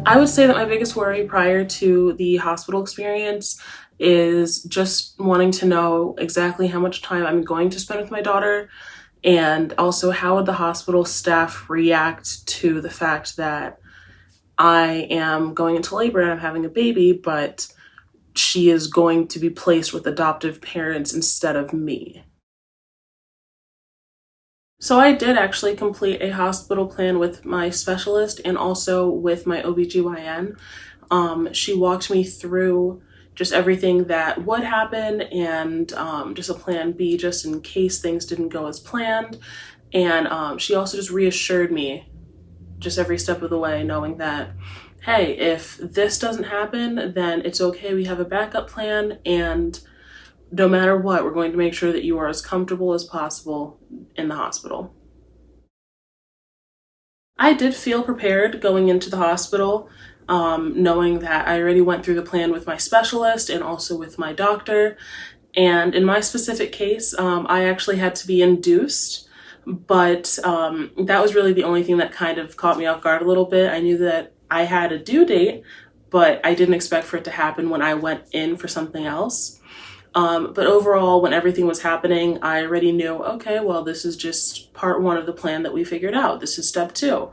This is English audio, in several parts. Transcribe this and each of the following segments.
I would say that my biggest worry prior to the hospital experience is just wanting to know exactly how much time I'm going to spend with my daughter, and also how would the hospital staff react to the fact that I am going into labor and I'm having a baby, but she is going to be placed with adoptive parents instead of me. So I did actually complete a hospital plan with my specialist and also with my OBGYN. She walked me through just everything that would happen and just a plan B just in case things didn't go as planned. And she also just reassured me just every step of the way, knowing that, hey, if this doesn't happen, then it's okay. We have a backup plan. And no matter what, we're going to make sure that you are as comfortable as possible in the hospital. I did feel prepared going into the hospital, knowing that I already went through the plan with my specialist and also with my doctor. And in my specific case, I actually had to be induced, but that was really the only thing that kind of caught me off guard a little bit. I knew that I had a due date, but I didn't expect for it to happen when I went in for something else. But overall, when everything was happening, I already knew, okay, well, this is just part one of the plan that we figured out. This is step two.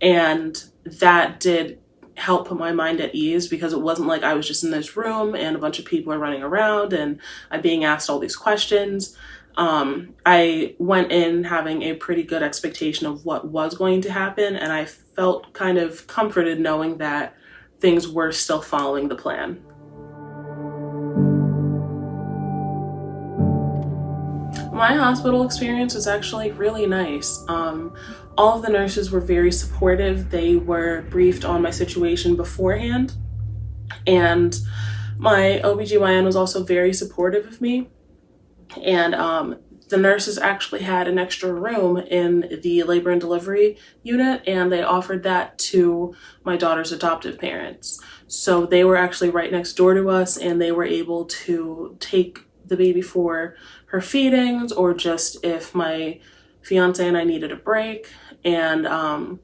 And that did help put my mind at ease because it wasn't like I was just in this room and a bunch of people are running around and I'm being asked all these questions. I went in having a pretty good expectation of what was going to happen, and I felt kind of comforted knowing that things were still following the plan. My hospital experience was actually really nice. All of the nurses were very supportive. They were briefed on my situation beforehand, and my OBGYN was also very supportive of me. And the nurses actually had an extra room in the labor and delivery unit, and they offered that to my daughter's adoptive parents. So they were actually right next door to us, and they were able to take the baby for her feedings or just if my fiance and I needed a break. And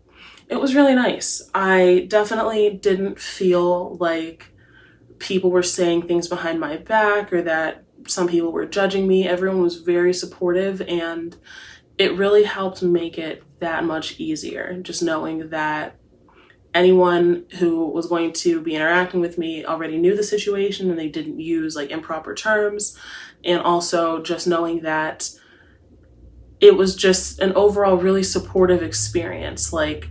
it was really nice. I definitely didn't feel like people were saying things behind my back or that some people were judging me. Everyone was very supportive, and it really helped make it that much easier, just knowing that anyone who was going to be interacting with me already knew the situation and they didn't use like improper terms. And also just knowing that it was just an overall really supportive experience. Like,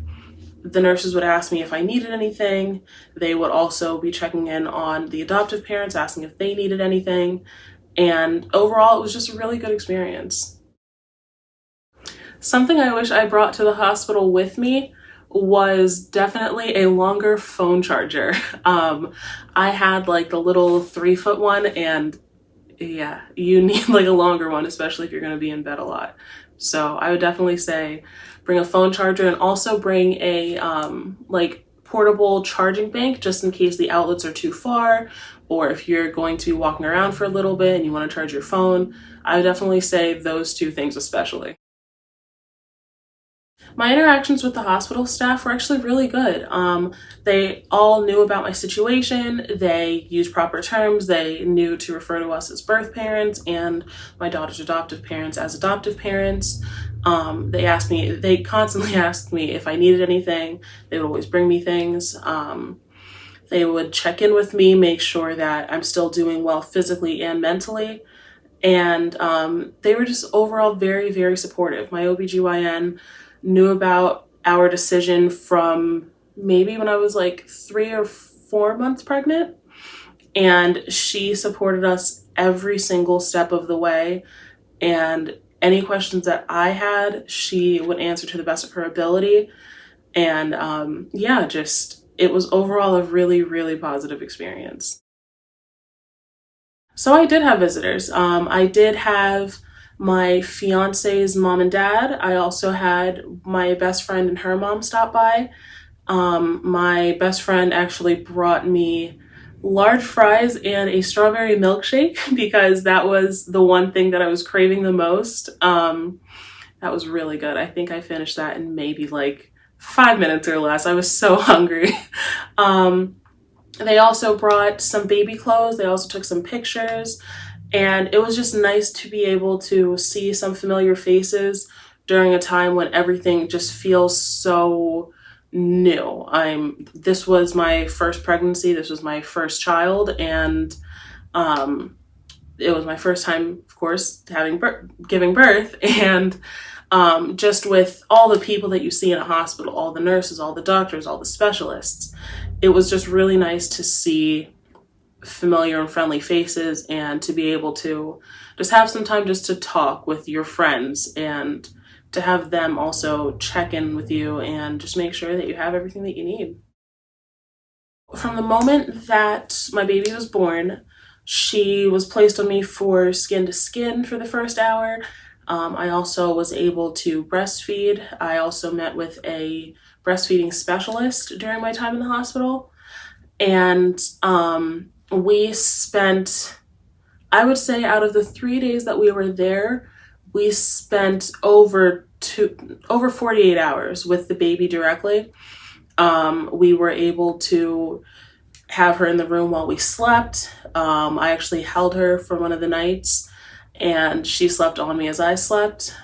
the nurses would ask me if I needed anything. They would also be checking in on the adoptive parents, asking if they needed anything. And overall, it was just a really good experience. Something I wish I brought to the hospital with me was definitely a longer phone charger. I had like the little 3-foot one, and yeah, you need like a longer one, especially if you're going to be in bed a lot. So I would definitely say bring a phone charger, and also bring a like portable charging bank just in case the outlets are too far, or if you're going to be walking around for a little bit and you want to charge your phone. I would definitely say those two things especially. My interactions with the hospital staff were actually really good. They all knew about my situation. They used proper terms. They knew to refer to us as birth parents and my daughter's adoptive parents as adoptive parents. They constantly asked me if I needed anything. They would always bring me things. They would check in with me, make sure that I'm still doing well physically and mentally. And they were just overall very, very supportive. My OBGYN knew about our decision from maybe when I was like 3 or 4 months pregnant. And she supported us every single step of the way. And any questions that I had, she would answer to the best of her ability. And yeah, just it was overall a really, really positive experience. So I did have visitors. I did have my fiance's mom and dad. I also had my best friend and her mom stop by. My best friend actually brought me large fries and a strawberry milkshake because that was the one thing that I was craving the most. That was really good. I think I finished that in maybe like 5 minutes or less. I was so hungry. They also brought some baby clothes. They also took some pictures. And it was just nice to be able to see some familiar faces during a time when everything just feels so new. This was my first pregnancy. This was my first child. And it was my first time, of course, giving birth. And just with all the people that you see in a hospital, all the nurses, all the doctors, all the specialists, it was just really nice to see familiar and friendly faces and to be able to just have some time just to talk with your friends and to have them also check in with you and just make sure that you have everything that you need. From the moment that my baby was born, she was placed on me for skin to skin for the first hour. I also was able to breastfeed. I also met with a breastfeeding specialist during my time in the hospital. And we spent, I would say out of the 3 days that we were there, we spent over 48 hours with the baby directly. We were able to have her in the room while we slept. I actually held her for one of the nights and she slept on me as I slept.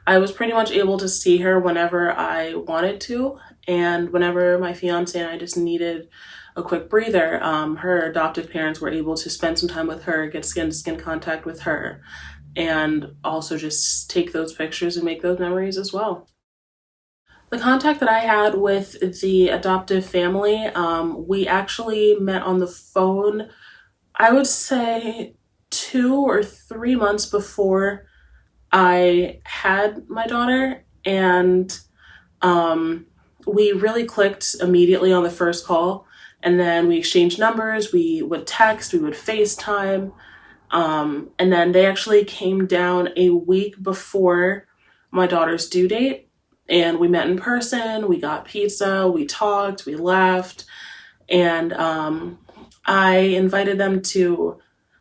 I was pretty much able to see her whenever I wanted to, and whenever my fiance and I just needed a quick breather, her adoptive parents were able to spend some time with her, get skin-to-skin contact with her, and also just take those pictures and make those memories as well. The contact that I had with the adoptive family, we actually met on the phone, I would say 2 or 3 months before I had my daughter, and we really clicked immediately on the first call. And then we exchanged numbers, we would text, we would FaceTime. And then they actually came down a week before my daughter's due date. And we met in person, we got pizza, we talked, we laughed. And I invited them to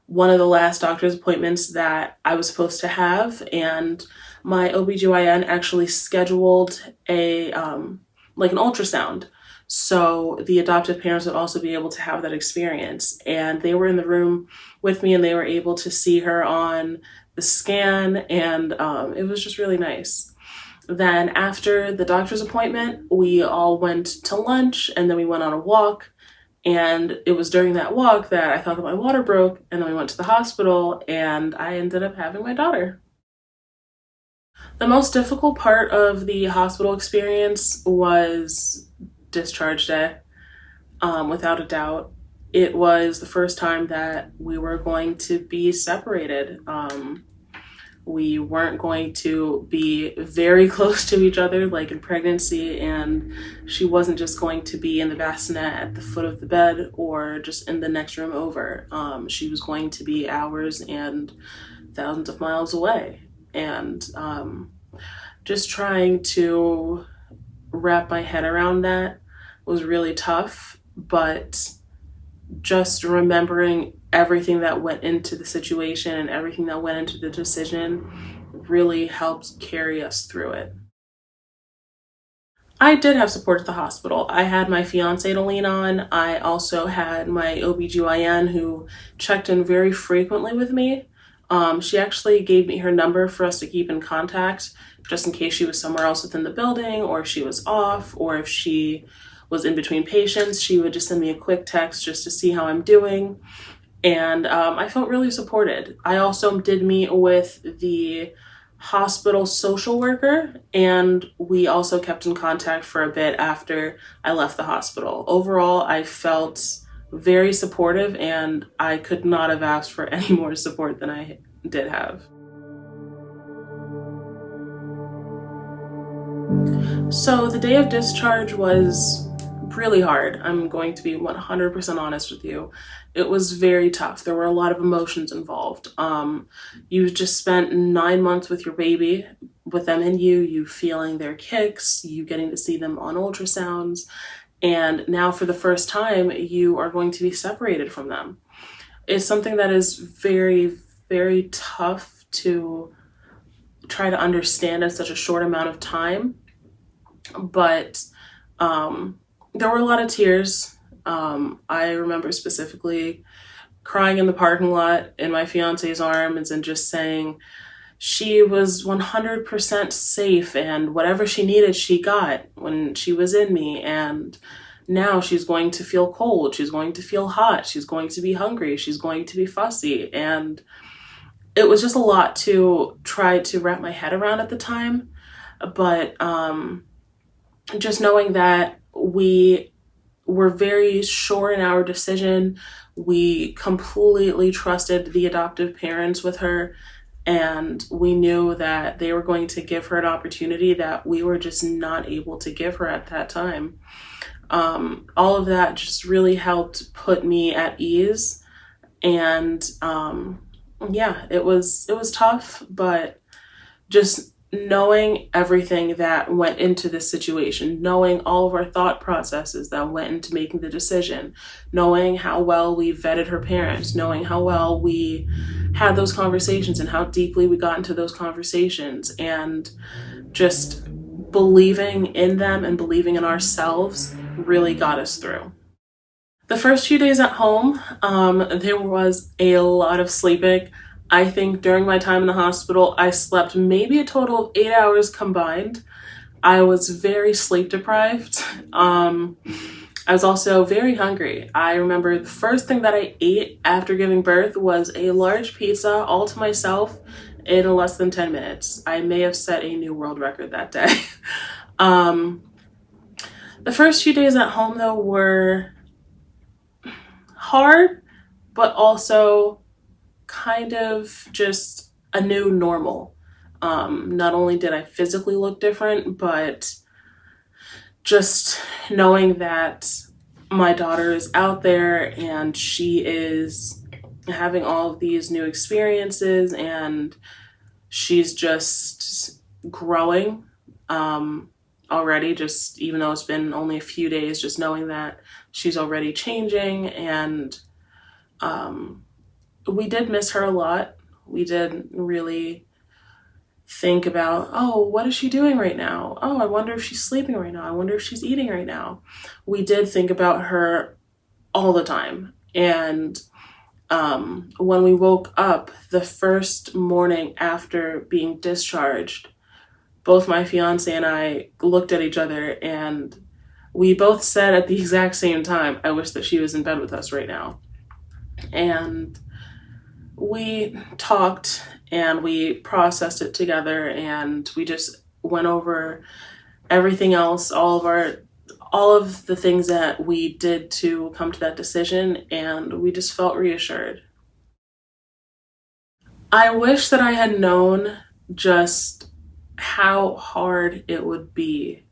one of the last doctor's appointments that I was supposed to have. And my OBGYN actually scheduled an ultrasound. So the adoptive parents would also be able to have that experience. And they were in the room with me and they were able to see her on the scan, and it was just really nice. Then after the doctor's appointment, we all went to lunch and then we went on a walk. And it was during that walk that I thought that my water broke, and then we went to the hospital and I ended up having my daughter. The most difficult part of the hospital experience was discharge day, without a doubt. It was the first time that we were going to be separated. We weren't going to be very close to each other like in pregnancy, and she wasn't just going to be in the bassinet at the foot of the bed or just in the next room over. She was going to be hours and thousands of miles away. And just trying to wrap my head around that was really tough, but just remembering everything that went into the situation and everything that went into the decision really helped carry us through it. I did have support at the hospital. I had my fiance to lean on. I also had my OBGYN who checked in very frequently with me. She actually gave me her number for us to keep in contact just in case she was somewhere else within the building, or if she was off, or if she was in between patients. She would just send me a quick text just to see how I'm doing. And I felt really supported. I also did meet with the hospital social worker, and we also kept in contact for a bit after I left the hospital. Overall, I felt very supportive, and I could not have asked for any more support than I did have. So the day of discharge was really hard. I'm going to be 100% honest with you. It was very tough. There were a lot of emotions involved. You just spent 9 months with your baby, with them and you feeling their kicks, you getting to see them on ultrasounds, and now for the first time, you are going to be separated from them. It's something that is very, very tough to try to understand in such a short amount of time. But there were a lot of tears. I remember specifically crying in the parking lot in my fiance's arms and just saying she was 100% safe and whatever she needed, she got when she was in me. And now she's going to feel cold, she's going to feel hot, she's going to be hungry, she's going to be fussy. And it was just a lot to try to wrap my head around at the time. But just knowing that we were very sure in our decision, we completely trusted the adoptive parents with her, and we knew that they were going to give her an opportunity that we were just not able to give her at that time. All of that just really helped put me at ease. And yeah, it was tough, but just knowing everything that went into this situation, knowing all of our thought processes that went into making the decision, knowing how well we vetted her parents, knowing how well we had those conversations and how deeply we got into those conversations, and just believing in them and believing in ourselves really got us through. The first few days at home, there was a lot of sleeping. I think during my time in the hospital, I slept maybe a total of 8 hours combined. I was very sleep deprived. I was also very hungry. I remember the first thing that I ate after giving birth was a large pizza all to myself in less than 10 minutes. I may have set a new world record that day. um, the first few days at home, though, were hard, but also kind of just a new normal. Not only did I physically look different, but just knowing that my daughter is out there and she is having all of these new experiences and she's just growing already, just even though it's been only a few days, just knowing that she's already changing. And we did miss her a lot. We did really think about, oh, what is she doing right now? Oh, I wonder if she's sleeping right now. I wonder if she's eating right now. We did think about her all the time. And when we woke up the first morning after being discharged, both my fiance and I looked at each other and we both said at the exact same time, I wish that she was in bed with us right now. And we talked and we processed it together, and we just went over everything else, all of the things that we did to come to that decision, and we just felt reassured. I wish that I had known just how hard it would be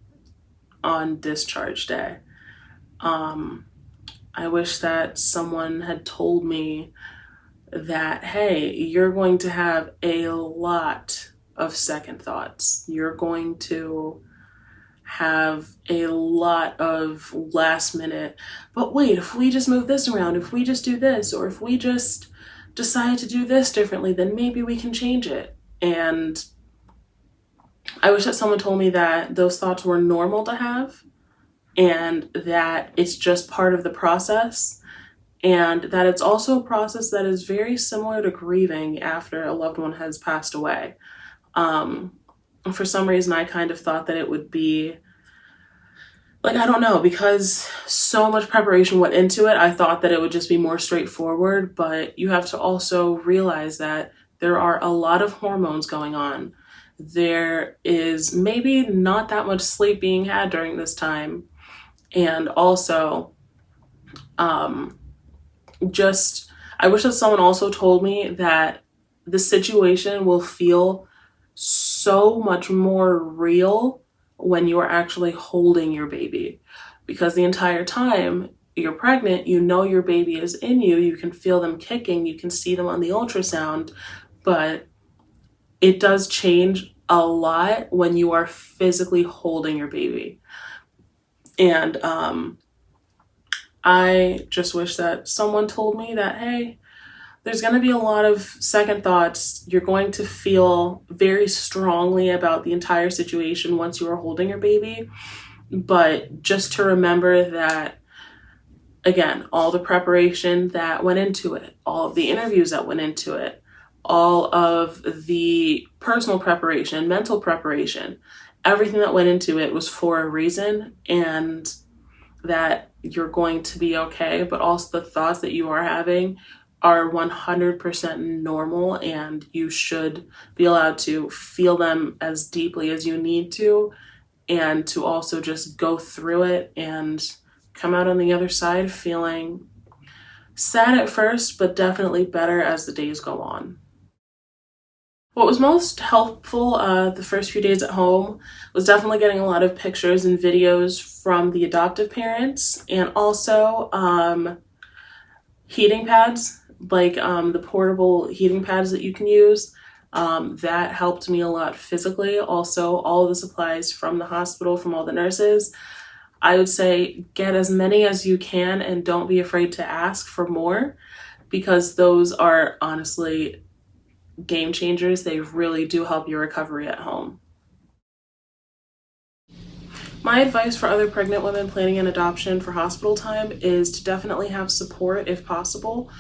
on discharge day. Um, I wish that someone had told me that, hey, you're going to have a lot of second thoughts. You're going to have a lot of last minute, but wait, if we just move this around, if we just do this, or if we just decide to do this differently, then maybe we can change it. And I wish that someone told me that those thoughts were normal to have and that it's just part of the process, and that it's also a process that is very similar to grieving after a loved one has passed away. Um, for some reason, I kind of thought that it would be like, I don't know, because so much preparation went into it, I thought that it would just be more straightforward, but you have to also realize that there are a lot of hormones going on. There is maybe not that much sleep being had during this time. And also, um, just, I wish that someone also told me that the situation will feel so much more real when you are actually holding your baby. Because the entire time you're pregnant, you know your baby is in you, you can feel them kicking, you can see them on the ultrasound, but it does change a lot when you are physically holding your baby. And I just wish that someone told me that, hey, There's going to be a lot of second thoughts. You're going to feel very strongly about the entire situation once you are holding your baby. But just to remember that, again, all the preparation that went into it, all of the interviews that went into it, all of the personal preparation, mental preparation, everything that went into it was for a reason, and that you're going to be okay. But also the thoughts that you are having are 100% normal, and you should be allowed to feel them as deeply as you need to, and to also just go through it and come out on the other side feeling sad at first, but definitely better as the days go on. What was most helpful the first few days at home was definitely getting a lot of pictures and videos from the adoptive parents, and also heating pads, like the portable heating pads that you can use. That helped me a lot physically. Also, all of the supplies from the hospital, from all the nurses. I would say get as many as you can and don't be afraid to ask for more, because those are honestly game changers. They really do help your recovery at home. My advice for other pregnant women planning an adoption for hospital time is to definitely have support if possible.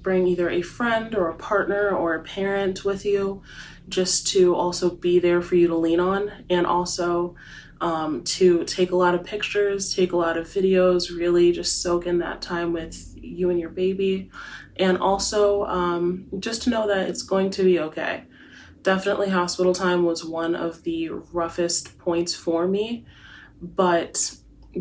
Bring either a friend or a partner or a parent with you, just to also be there for you to lean on, and also to take a lot of pictures, take a lot of videos, really just soak in that time with you and your baby, and also just to know that it's going to be okay. Definitely hospital time was one of the roughest points for me, but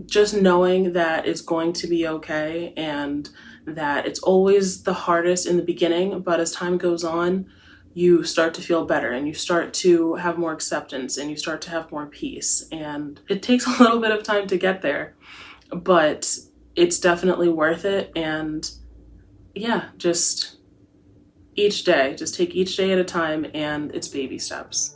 just knowing that it's going to be okay, and that it's always the hardest in the beginning, but as time goes on, you start to feel better and you start to have more acceptance and you start to have more peace. And it takes a little bit of time to get there, but it's definitely worth it. And yeah, just each day, just take each day at a time, and it's baby steps.